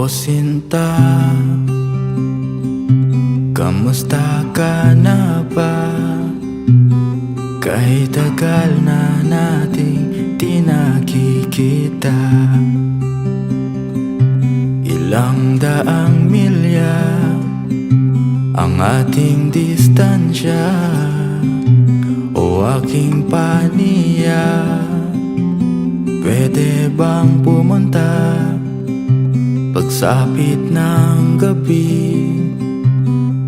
O sinta, kamusta ka na ba? Kahit tagal na nating di nakikita, ilang daang milya ang ating distansya. O aking paniya, pwede bang pumunta pagsapit ng gabi?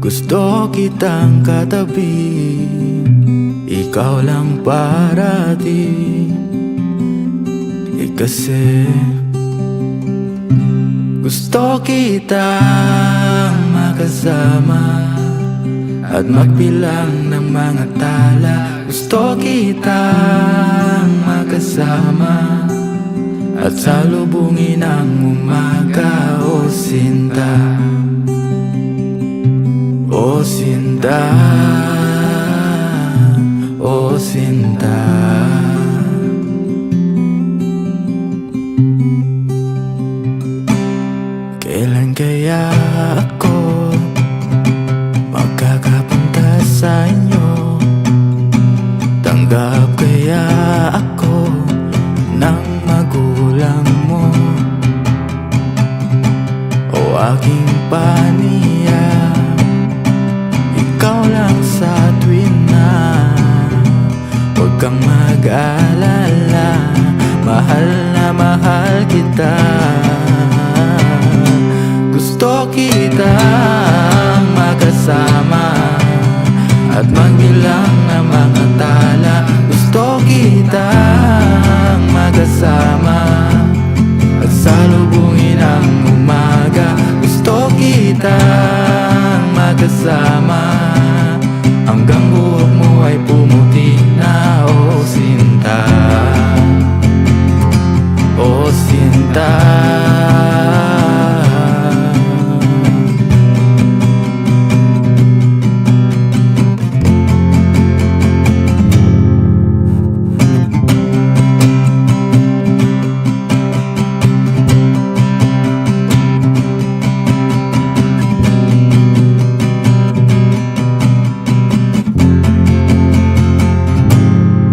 Gusto kitang katabi, ikaw lang parating. Kasi gusto kitang makasama at magbilang ng mga tala. Gusto kitang makasama at salubungin ang umaga. O sinta, o sinta, o sinta. Kailan kaya ako magkakapunta sa inyo? Tanggap kaya ako ng magulang mo? O aking paniya, ikaw lang sa tuwina. Huwag kang mag-alala, mahal na mahal kita. Gusto kitang makasama at magbilang ng mga tala. Gusto kitang makasama at salubungin ang umaga. Gusto kitang makasama hanggang buhok mo ay pumuti na. O sinta, o sinta.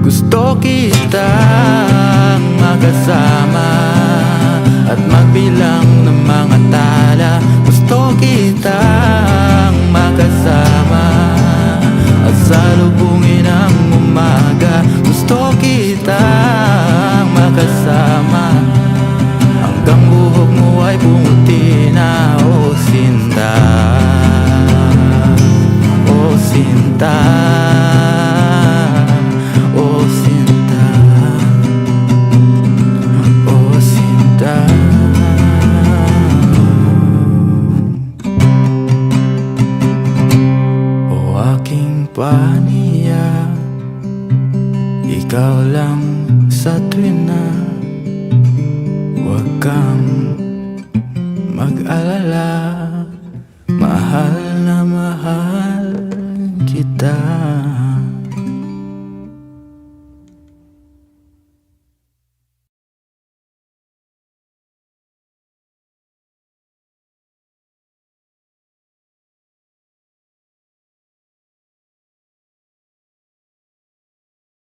Gusto kitang makasama at magbilang ng mga tala. Gusto kitang makasama at salubungin ang umaga. Gusto kitang makasama hanggang buhok mo ay bumuti na. O sinta, o sinta, o sinta, o sinta. O aking paniya, ikaw lang sa tuwina. Huwag kang mag-alala, mahal